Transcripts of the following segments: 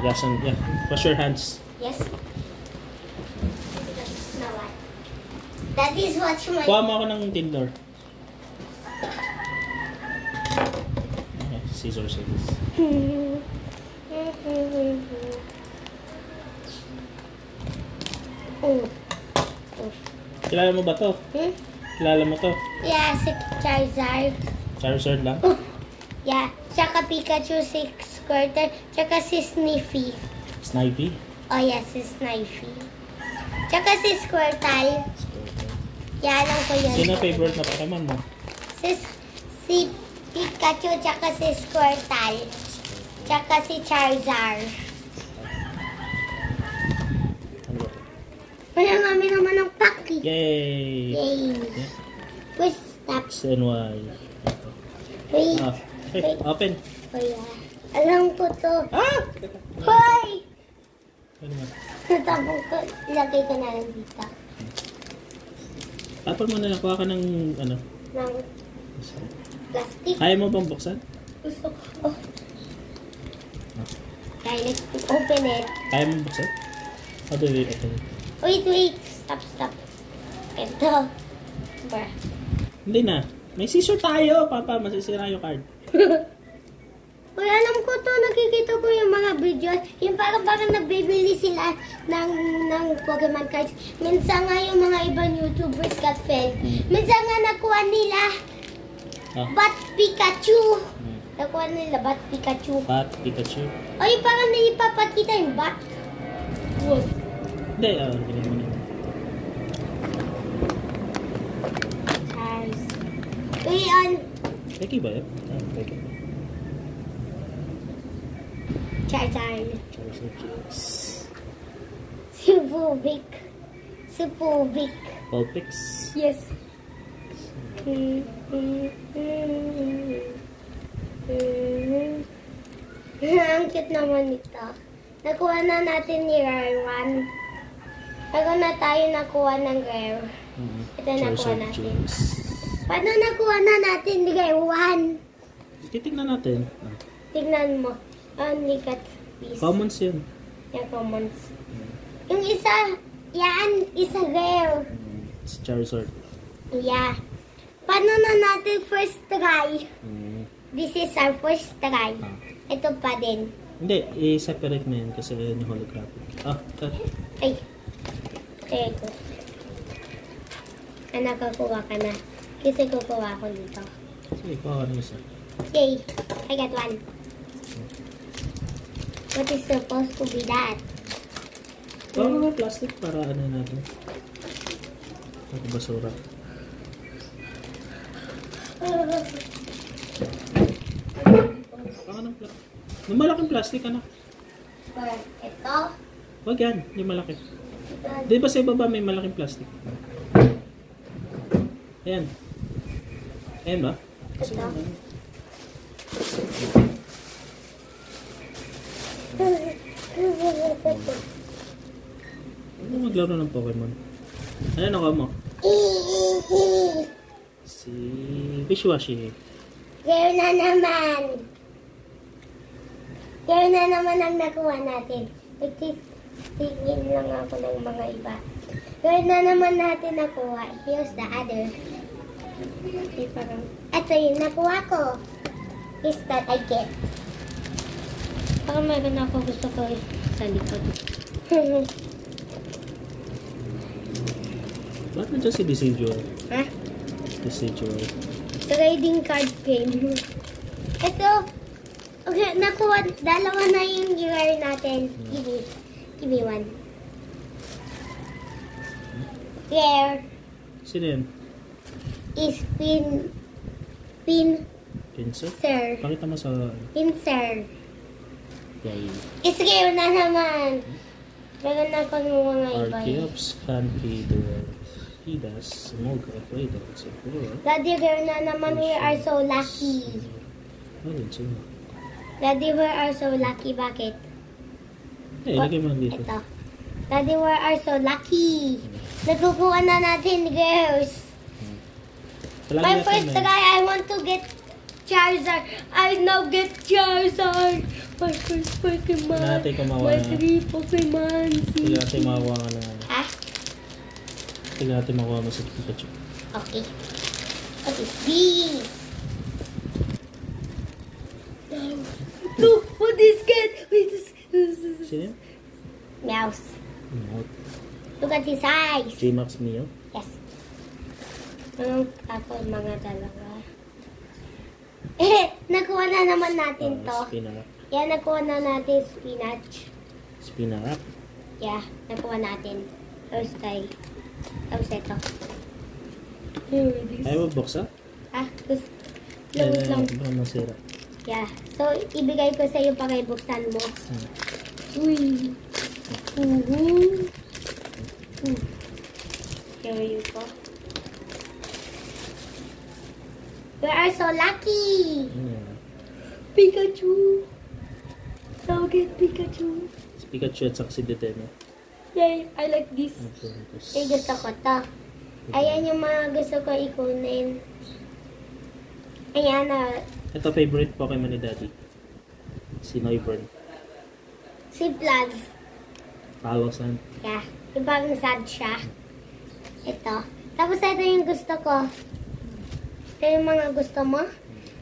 Yeah. Wash your hands. Yes. That is what my... Kuha mo ako ng tinder. Okay, scissors. Kilala mo ba to? Kilala mo to? Yeah, si Charizard. Charizard lang? Yeah, tsaka Pikachu, si Squirtle, tsaka si Sniffy. Snivy? Oh yes, si Sniffy. Tsaka si Squirtle. Yeah, alam ko yun. Sino favorite na Pokemon mo? Si Pikachu, tsaka si Squirtle. Tsaka si Charizard. Wala kami naman ng paki. Yay! Yay! Yeah. Push, stop. X and Y. Wait. Okay, open. Oh yeah. Alam ko to. Ah! Hoy! Ano ba? Natapong ko. Ilagay ko na lang dito. Tapon mo na lang. Kuha ka ng ano? Ng plastic. Kaya mo bang buksan? Gusto ko. Oh. Okay, let's open it. Kaya mo buksan? How do we open it? Wait. Stop. Ito. Bruh. Hindi na. May scissor tayo, Papa. Masisira yung card. Uy, alam ko to. Nakikita ko yung mga video. Yung parang nagbibili sila ng Pokemon cards. Minsan nga yung mga ibang YouTubers got failed. Minsan nga nakuha nila Bat Pikachu. Nakuha nila Bat Pikachu. Bat Pikachu. Uy, parang naipapakita yung bat. What? Hindi, hindi mo na. Charles. Uy, Peki ba yun? Peki. Charizard. Charizard GX. Supubic. Vulpix. Yes. Ang cute naman ito. Nakuha na natin ni Rare 1. Bago na tayo nakuha ng Rare. Ito nakuha natin. Paano nakuha na natin ni Rare 1? Titignan natin. Tignan mo. Only got piece. Commons yun. Yung commons. Yung isa, isa Rare. It's Charizard. Yeah. Paano na natin first try? This is our first try. Ito pa din. Hindi, i-separate mo yun kasi yun yung holographic. Ay. Ito. Kukuha ka na. Kasi kukuha ko dito. Sige, kuha ka na isa. Yay. I got one. What is supposed to be that? Kuha ka ng plastic para ano natin. At basura. Kuha ng plastic. Yung malaking plastic, anak. Ito. Huwag yan, yung malaki. Di ba sa ibaba may malaking plastic? Ayan. Ayan ba? Kasi Ito. Ano maglaro ng Pokemon? Ano nakuha mo? Si Wishiwashi. Gaya na naman. Gaya na naman ang nakuha natin. Tingin lang ako ng mga iba. Gaya na naman natin nakuha. Here's the other. Ito yung nakuha ko. Is that I get. Parang meron ako gusto ko sa likod. Bakit nandiyan si Decidueye? Ha? Decidueye. Trading card game. Ito. Okay, nakuha. Dalawa na yung rare natin. Give me one. Rare. Sino yun? Is Pinsir? Sir. Pakita mo sa... Pinsir. Yay. Is rare na naman. Meron na ako ng mga iba. Archeops, Fanfeeder, Hidas, Smolga, Radar, Sepura. Daddy, rare na naman. We are so lucky. Ayun, sino? Daddy, we are so lucky. Bakit? Eh, ilagay mo dito. Ito. Daddy, we are so lucky. Nakukuha na natin, girls. My first try, I want to get Charizard. I now get Charizard. My first Pokemon. Natin kumawa My na. 3 Pokemon. Tingnan natin makuha ka na. Ha? Tingnan natin makuha mo sa Pikachu. Okay. What is this? No, what is cat? Wait, Sino yun? mouse. No. Look at his eyes. J-Max Mio. Yes. Ako, mga dalawa. Nakuha na naman natin to. Spinarak. Yeah, nakuha na natin spinach. Spinarak. Yeah, nakuha natin. Tapos tayo. Tapos ito. Ayaw mo buksa? Ah, gusto. Lawit lang. Baka masira. Yeah. So, ibigay ko sa iyo para ibuksan mo. Uy. Here you go. We are so lucky. Pikachu. So get Pikachu. Si Pikachu at saka si Dedenne. Yay, I like this. Okay, Ay, gusto ko to. Ayan yung mga gusto ko ikunin. Ayan na. Ito favorite Pokemon ni Daddy. Si Noivern. Si Plaz. Palosan. Yeah. Yung parang sad siya. Ito. Tapos ito yung gusto ko. Ito yung mga gusto mo.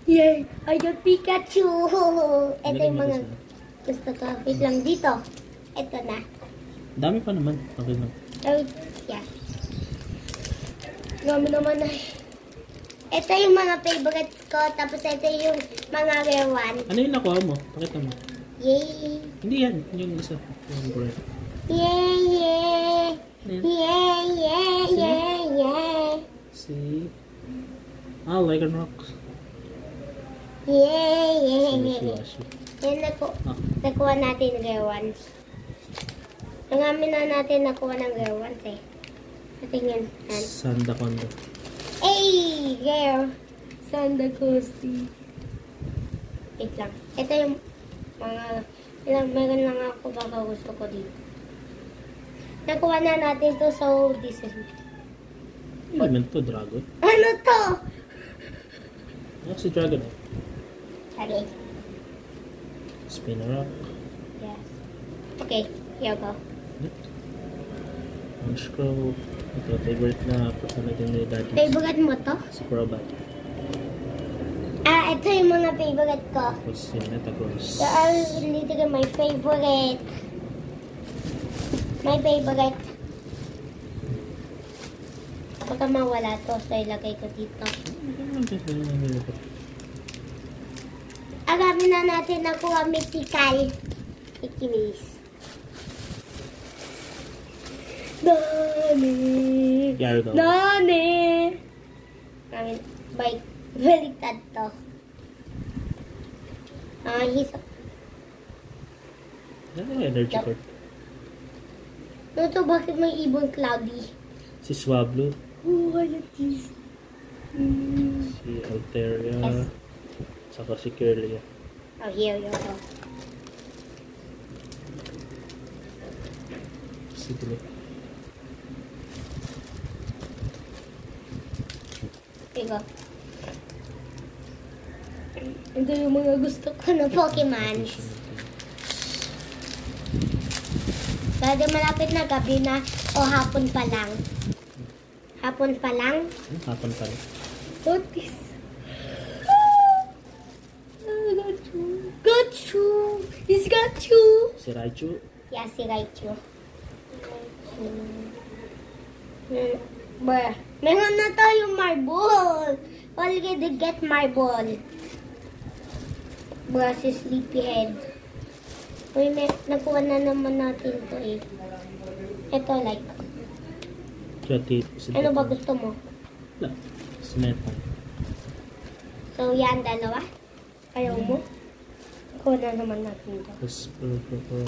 Yay! I got Pikachu! Ito yung mga gusto ko. Wait lang dito. Ito na. Dami pa naman. Okay lang. Oh, yeah. Dami naman na. Ito yung mga favorites ko. Tapos ito yung mga rare one. Ano yung nakuha mo? Pakita mo. Yay! Hindi yan. Yung isa. Yung bread. Yay! Yay! Yay! Yay! Yay! Yay! Si... Lycan Rock. Yay! Yay! Si Yay! Wishy. Yan nakuha natin rare ones. Nangamin na natin nakuha ng rare ones eh. Patingin. Sandaconda. Ay! Rare! Sandacosti. Wait lang. Ito yung mga... Meron lang ako baka gusto ko dito. Nakuha na natin to, so this is... Ano naman to? Dragon? Ano to? Ano si Dragon eh? Okay. Spinarak. Yes. Okay, here you go. Honchkrow. Ito, favorite na ano din ni Daddy. Favorite mo to? Si Crobat. Ah, ito yung mga favorite ko. Tapos si Metagross. They are literally my favorite. My favorite. Baka mawala to, so ilagay ko dito. Agamin na natin nakuha mythical. Ikinis. Nani! Gyarados. Nani! Baliktad to. He's... Ano yung energy Yup. card? Ano to, bakit may ibon cloudy? Si Swablu. Oh, I like this. Si Altaria. Yes. Saka si Kirlia. Oh, here you go. Si Dilip. Here you go. Ito yung mga gusto ko na Pokemon. Dahil malapit na gabi na o hapon pa lang. Hapon pa lang? Hapon pala. What is... Got you. Got you. He's got you. Si Raichu. Yeah, si Raichu. Bruh. Meron na tayong marble. Already get marble. Bruh, si Sleepyhead. Uy, nakuha na naman natin to eh. Ito like. Si Ano ba gusto mo? Wala. Si Meta. So, yan, dalawa. Ayaw mo? Nakuha na naman natin to. Tapos Purple.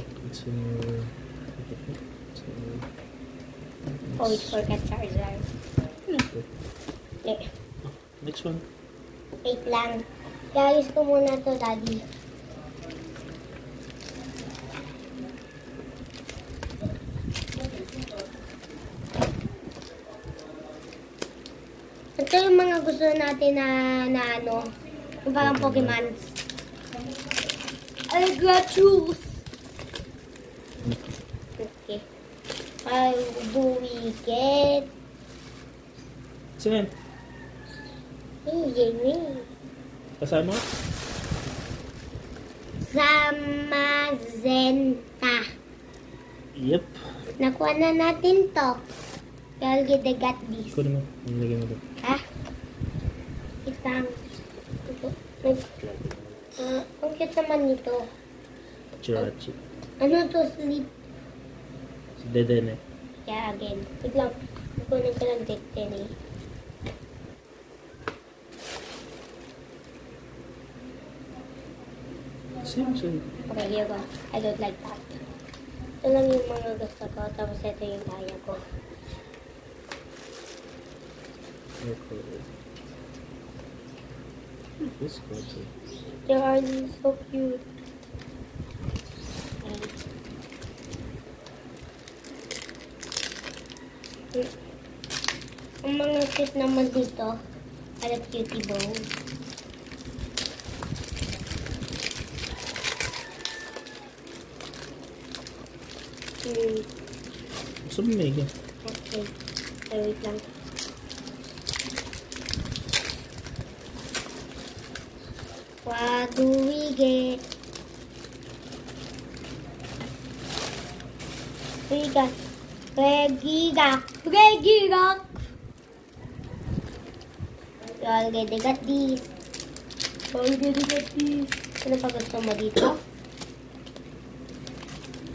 Oh, we forgot Charizard. Eh, Next one. wait lang. Gayos ko muna to, Daddy. Ito yung mga gusto natin na ano, Yung parang Pokemon. I got shoes. Okay. How do we get? Sino yan? Yay. Kasama? Zamazenta. Yep. Nakuha na natin to. I'll get the got this. Kunin mo. Nilagay mo doon. Ha? Itang. Ang cute naman nito. Chirachi. Ano to? Sleep. Si Deden eh. Yeah, again. Wait lang. Kunin ko ng Deden eh. Same. Okay, here go. I don't like that. Ito lang yung mga gusto ko. Tapos ito yung kaya ko. Okay. This good. They are so cute. Ang mga cute naman dito. Ay, cutie bow. Gusto mo mega? Okay. Wait lang. What do we get? We got Regigak. Already got this. Ano pa gusto mo dito?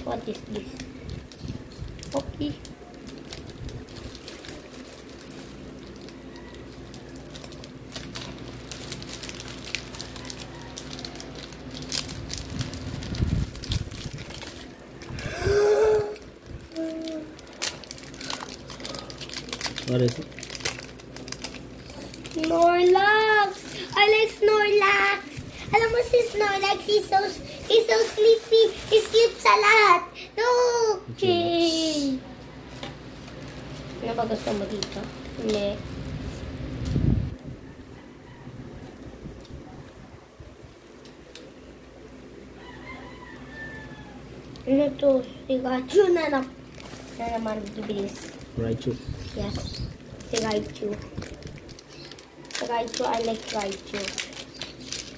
What is this? Okay. What is it? Snorlax! I like Snorlax! Alam mo si Snorlax, he's so sleepy. He sleeps a lot. No! Okay. Ano ba gusto mo dito? Hindi. Ano to? Sigachu na lang. Na naman, bibilis. Raichu. Yes. Si Raichu. I like Raichu.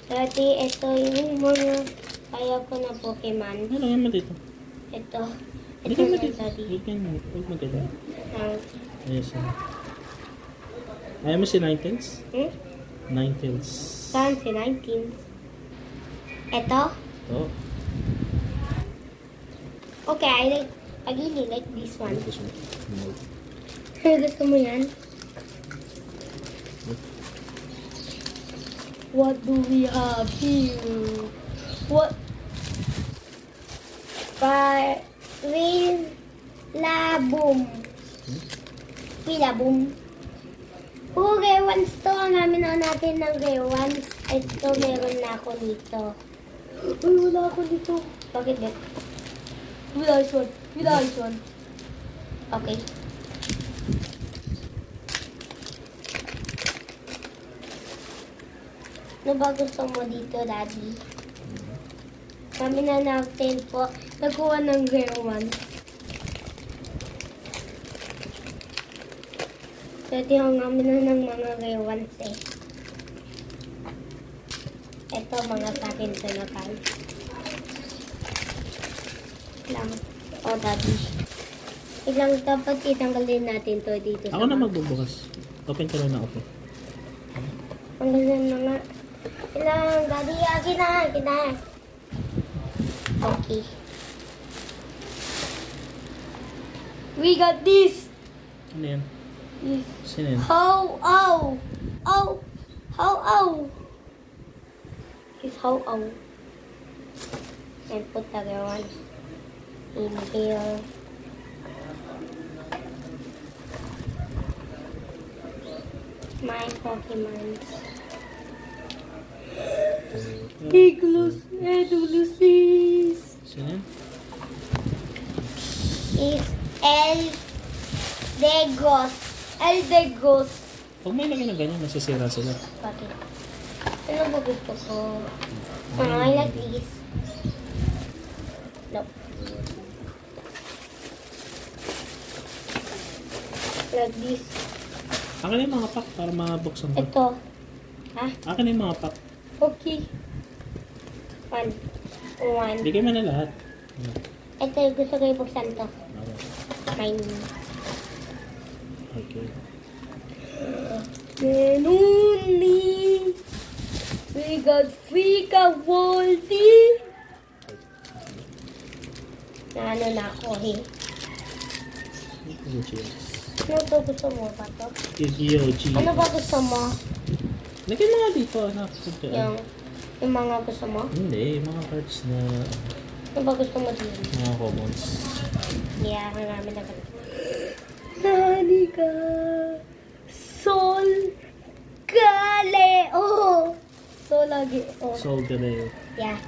Dati, ito yung mga kaya ko na Pokemon. Ano naman dito? Ito. Ito Dito mo na dito. daddy. Huwag mo dito. Ang, Ayos ah. Ayaw mo si Ninetales? hmm? Ninetales. Saan si 19? Ito? Oh. Okay, I really like this one. This one. No. Gusto mo yan? What do we have here? What? Rillaboom. Rillaboom. Puro rare ones to. Ang namin na natin ng rare ones. Ito, meron na ako nito. Uy, wala ako nito. Bakit ba? Without this one. Okay. Ano ba gusto mo dito, Daddy? Kami na natin po. Nakuha ng rare one. Dati yung kami na ng mga rare ones eh. Ito mga sa akin ito na tayo. Lang. Oh, Daddy. Ilang dapat itanggalin natin to dito Ako na magbubukas. Open ka na open. Ang ganda na nga. Ilang, Daddy, akin na. Okay. We got this. Ano yan? This. Sino yan? How. It's how. And put the other one in here. My Pokemon. Iglucis. Sino yan? Is Eldegos. Pag may lagay na ganyan, nasisira sila. Bakit? Ano ba gusto ko? I like these. Nope. Like this. Akin yung mga pack para mabuksan ko. Ito. Ha? Akin yung mga pack. Okay. One. Bigay mo na lahat. Ito, gusto ko ibuksan to. Mine. Okay. Menuni. We got Fika Volti. Ano na ako eh. Ano to gusto mo ba to? Yu-Gi-Oh! G. Ano ba gusto mo? Lagyan mo nga dito, anak. Yung mga gusto mo? Hindi, yung mga cards na Ano ba gusto mo din? mga commons. Yeah, namin na ganito. Nanika Sol Galeo. So lagi. Oh. Soul Galeo. Yeah.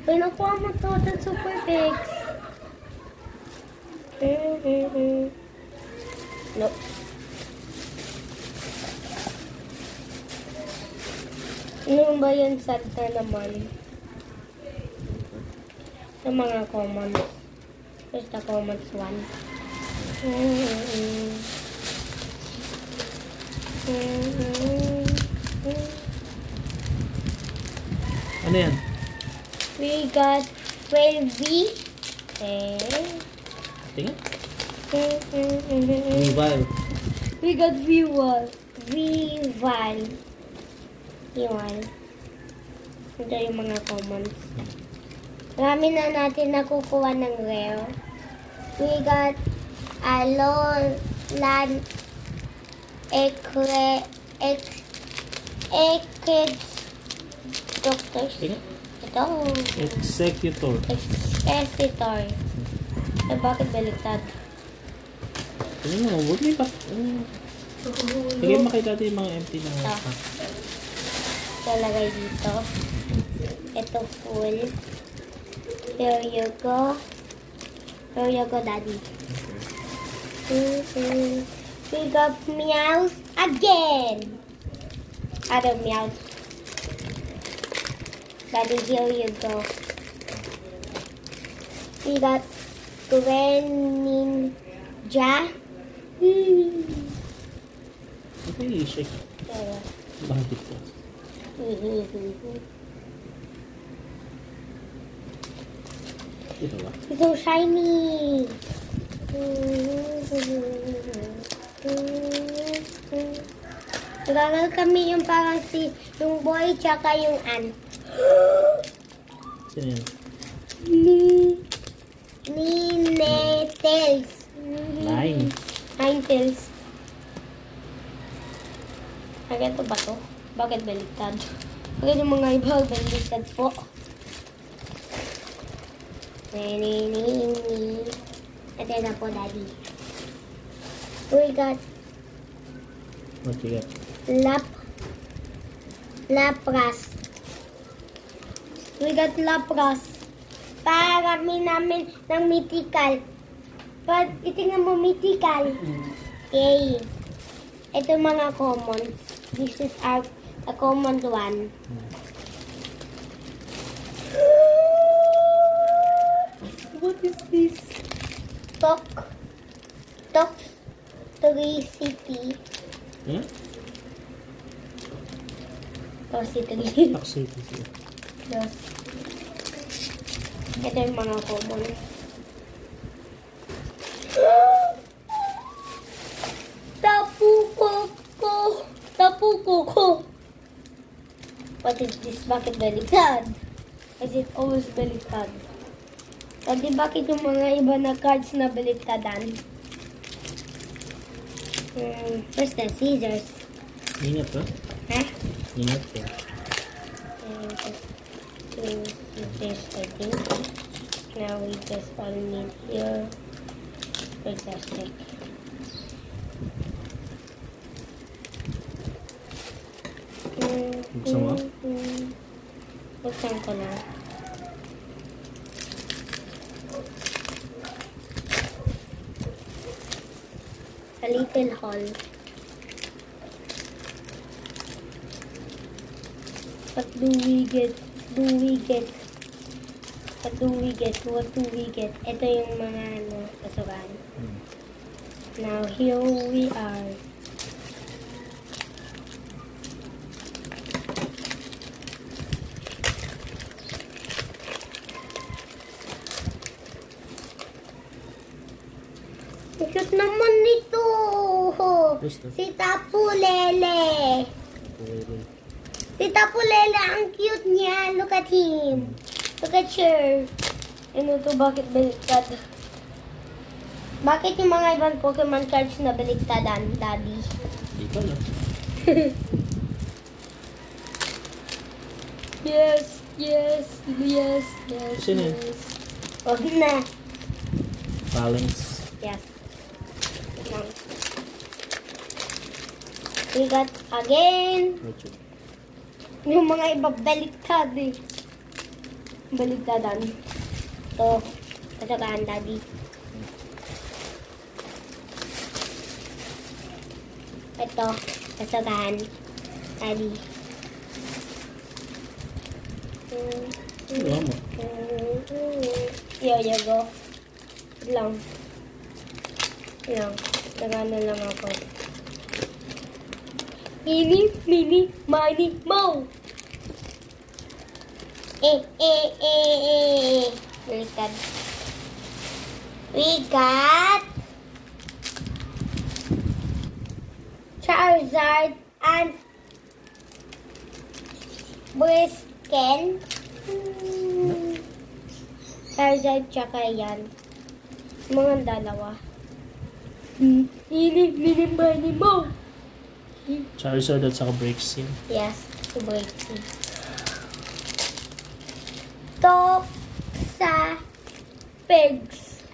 Uy, nakuha mo to. That's super big. Nope. Ano ba yun Santa naman? Sa mga commons. Just the commons one. Ano yan? We got 12V. Okay. Tingnan. Revive. We got V1. V1. V1. Ito yung mga commons. Marami na natin nakukuha ng rare. We got Alolan Ekids Doctors. Tingnan. Ito. Executor. Executor. Eh, bakit baliktad? Tingnan mo, huwag may pack. Bigay mo kay dati yung mga empty na Ito. pack. Ito lagay dito. Ito full. Here you go. Here you go, Daddy. We got Meows again. Other Meows. Daddy, here you go. We got Greninja. Ito yung i-shake. Bakit ito? Ito ba? It's so shiny. Nagagal kami yung parang yung boy tsaka yung ant. Sino yan? Tails. 9. 9 tails. Bakit ito ba to? Bakit baliktad? Bakit yung mga iba baliktad po? Ito na po, Daddy. We got What you got? Lapras. We got Lapras. Parami namin ng mythical. But itingnan mo mythical. Okay. Ito mga commons. This is a common one. What is this? Toxicity. Hmm? Toxicity. Toxicity. Yes. Ito yung mga common. Tapuko ko. What is this? Bakit baliktad? Is it always baliktad? Kasi bakit yung mga iba na cards na baliktadan? Where's the scissors? Ingat ba? Ha? Ingat ya. Scissors, I think. Now we just all need here. Fantastic. Buksan mo? Buksan ko na. A little haul. What do we get? Do we get? What do we get? What do we get? Ito yung mga pasukan. Now, here we are. Ang cute naman nito. Gusto. Si Tapu Lele. Si Tapu Lele, ang cute niya. Look at him. Look at her. Ano to, bakit baliktad? Bakit yung mga ibang Pokemon cards na baliktadan, Daddy? Ikaw na. Yes, yes, yes, yes, Sino yun? yes. Wag na. Balance. Yes. Yan. We got again. Raichu. Yung mga iba baliktad eh. Baliktadan. Ito. Kasagaan, Daddy. Ito. Kasagaan, Daddy. Wala mo. Here you go. Lang. Lang. Nagano lang ako. Mini, mini, mini, mo! Baliktad. We got Charizard and Brisken. Charizard tsaka yan. Mga dalawa. Mini, mini, mini, mo! Charizard at saka Breaks yun. Yes, Brisken. Talk sa pigs.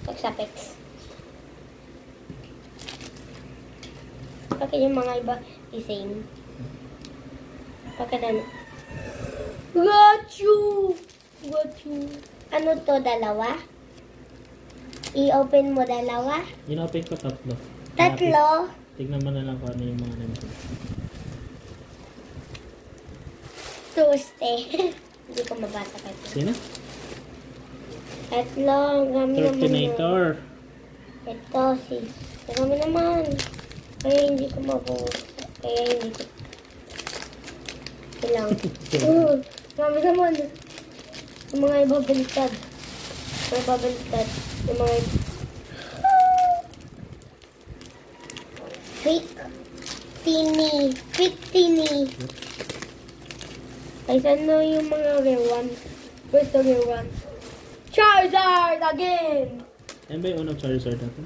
Talk sa pigs. Bakit yung mga iba the same? Bakit ano? Got you! Got you. Ano to, dalawa? I-open mo dalawa? Inopen ko tatlo. Tatlo? Tignan mo na lang kung ano yung mga nandun. Tuesday. Hindi ko mabasa pa ito. Sino? Tatlo. Ang gami naman. Turtonator. Ito si. Ang gami naman. Kaya hindi ko mabasa. Kaya hindi ko. Ilang. Gami naman. Yung mga iba baliktad. Mga iba baliktad. Yung mga iba. Fake. Tini. Fake tini. Ay, saan na yung mga rare one? Where's the rare one? Charizard again! Yan ba yung unang Charizard natin?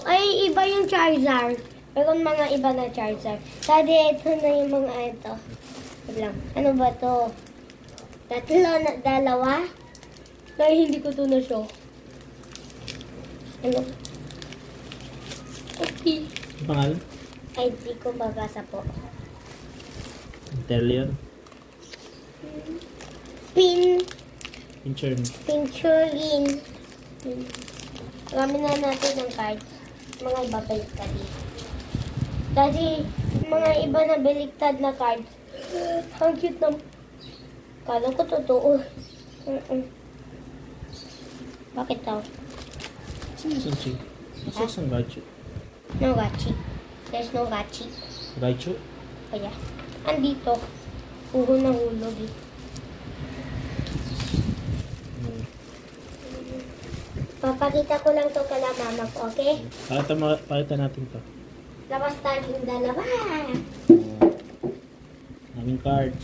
Ay, iba yung Charizard. Meron mga iba na Charizard. Daddy, ito na yung mga ito. Wait lang. Ano ba to? Tatlo na, dalawa? Dahil hindi ko to na-show. Ano? Okay. Ang pangalan? Ay, di ko babasa po. Inteleon. Pinchurin. Marami na natin ng cards. Mga iba baliktad. Daddy, mga iba na baliktad na cards. Ang cute na. Kala ko totoo. Bakit daw? Sino yung Chi? Kasi isang Raichu. No gachi. There's no gachi. Raichu? Kaya, andito. Puro na hulog eh. Papakita ko lang to kala mama ko, okay? Pakita natin to. Labas tayo yung dalawa. Naming card.